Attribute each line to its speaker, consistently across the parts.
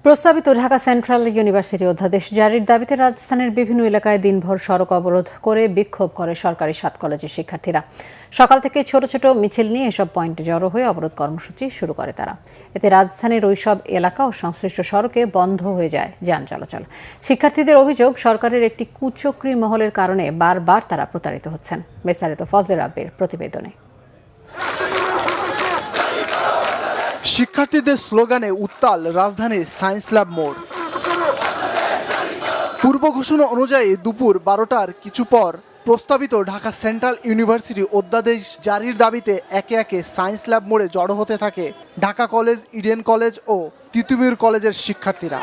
Speaker 1: প্রস্তাবিত Dhaka central university অধ্যাদেশ জারির দাবিতে রাজধানীর বিভিন্ন এলাকায় দিনভর সড়ক অবরোধ করে বিক্ষোভ করে সরকারি 7 কলেজের শিক্ষার্থীরা। সকাল থেকে ছোট ছোট মিছিল নিয়ে এসব পয়েন্টে জড়ো হয়ে অবরোধ কর্মসূচি শুরু করে তারা। এতে রাজধানীর ওইসব এলাকা ও সংশ্লিষ্ট সড়কে বন্ধ হয়ে যায় যান চলাচল। শিক্ষার্থীদের অভিযোগ, সরকারের একটি কুচক্রী মহলের কারণে বারবার তারা প্রতারিত হচ্ছেন। বিস্তারিত ফজলে রাব্বির প্রতিবেদনে।
Speaker 2: শিক্ষার্থীদের স্লোগানে উত্তাল রাজধানীর সায়েন্স ল্যাব মোড়। পূর্ব ঘোষণা অনুযায়ী দুপুর 12টার কিছু পর প্রস্তাবিত ঢাকা সেন্ট্রাল ইউনিভার্সিটি অধ্যাদেশ জারির দাবিতে একে একে সায়েন্স ল্যাব মোড়ে জড়ো হতে থাকে ঢাকা কলেজ, ইডেন কলেজ ও তিতুমির কলেজের শিক্ষার্থীরা।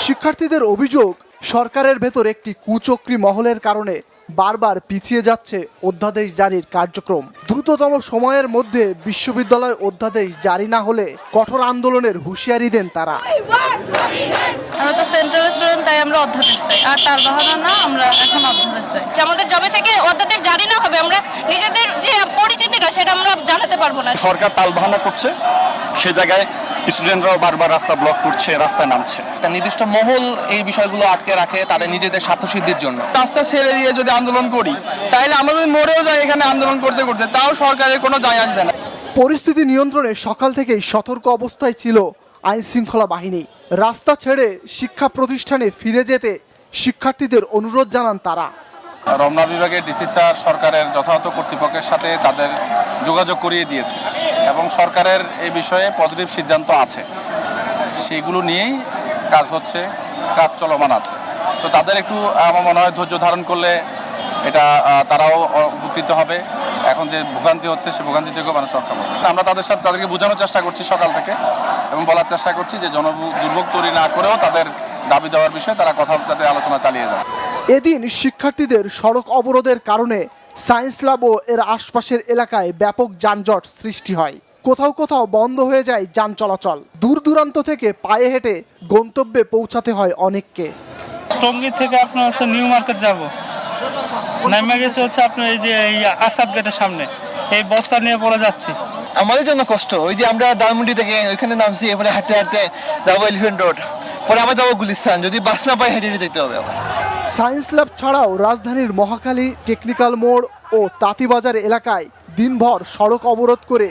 Speaker 2: শিক্ষার্থীদের অভিযোগ, সরকারের ভেতর একটি কুচক্রী মহলের কারণে বারবার পিছিয়ে যাচ্ছে অধ্যাদেশ জারির কার্যক্রম। দ্রুততম সময়ের মধ্যে বিশ্ববিদ্যালয় অধ্যাদেশ জারি না হলে কঠোর আন্দোলনের হুঁশিয়ারি দেন তারা।
Speaker 3: আমরা তো সেন্ট্রাল স্টুডেন্ট, তাই আমরা অধ্যাদেশ চাই, আর তার বাহানা না, আমরা এখন অধ্যাদেশ চাই। আমাদের জবে থেকে অধ্যাদেশ জারি না হবে, আমরা নিজেদের যে পরিচিতিটা সেটা আমরা জানাতে পারবো না।
Speaker 4: সরকার তালবাহানা করছে, সে জায়গায় স্টুডেন্টরাও বারবার রাস্তা ব্লক করছে, রাস্তায় নামছে।
Speaker 5: একটা নির্দিষ্ট মহল এই বিষয়গুলো আটকে রাখে তাদের নিজেদের স্বার্থসিদ্ধির জন্য।
Speaker 6: রাস্তা ছেড়ে দিয়ে যদি আন্দোলন করি, তাহলে আমরা যদি মরেও যাই এখানে আন্দোলন করতে করতে, তাও সরকারের কোনো যায় আসবে না।
Speaker 2: পরিস্থিতি নিয়ন্ত্রণে সকাল থেকেই সতর্ক অবস্থায় ছিল আইন শৃঙ্খলা বাহিনী। রাস্তা ছেড়ে শিক্ষা প্রতিষ্ঠানে ফিরে যেতে শিক্ষার্থীদের অনুরোধ জানান তারা।
Speaker 4: রমনা বিভাগের ডিসি স্যার সরকারের যথাযথ কর্তৃপক্ষের সাথে তাদের যোগাযোগ করিয়ে দিয়েছে এবং সরকারের এই বিষয়ে পজিটিভ সিদ্ধান্ত আছে, সেগুলো নিয়েই কাজ হচ্ছে, কাজ চলমান আছে। তো তাদের একটু আমার মনে হয় ধৈর্য ধারণ করলে এটা তারাও উপকৃত হবে। এখন যে ভোগান্তি হচ্ছে সে ভোগান্তি থেকেও মানুষ রক্ষা পাবে। আমরা তাদেরকে বোঝানোর চেষ্টা করছি সকাল থেকে এবং বলার চেষ্টা করছি যে দুর্ভোগ তৈরি না করেও তাদের দাবি দেওয়ার বিষয়ে তারা কথা যাতে আলোচনা চালিয়ে যায়।
Speaker 2: এদিন শিক্ষার্থীদের সড়ক অবরোধের কারণে সায়েন্স ল্যাব ও এর আশপাশের এলাকায় ব্যাপক যানজট সৃষ্টি হয়। কোথাও কোথাও বন্ধ হয়ে যায় যান চলাচল। দূর দূরান্ত থেকে পায়ে হেঁটে গন্তব্যে পৌঁছাতে হয় অনেককে।
Speaker 7: টঙ্গী থেকে আপনার হচ্ছে নিউ মার্কেট যাব, নেমে গেছে হচ্ছে আপনার এই যে আসাদ গেটের সামনে, এই বস্তা নিয়ে পড়ে যাচ্ছি।
Speaker 6: আমাদের জন্য কষ্ট, ওই যে আমরা ধানমন্ডি থেকে ওইখানে নামছি, এবারে হাঁটতে হাঁটতে যাবো এলিফেন্ট রোড, পরে আবার যাবো গুলিস্তান, যদি বাস না পাই হেঁটে হেঁটে যেতে হবে আবার।
Speaker 2: সায়েন্স ল্যাব ছাড়াও রাজধানীর মহাখালী, টেকনিক্যাল মোড় ও তাঁতিবাজার এলাকায় দিনভর সড়ক অবরোধ করে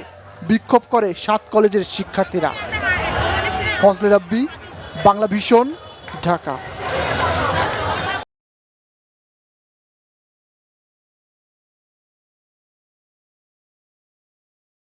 Speaker 2: বিক্ষোভ করে 7 কলেজের শিক্ষার্থীরা। ফজলে রাব্বি, বাংলা ভিশন, ঢাকা।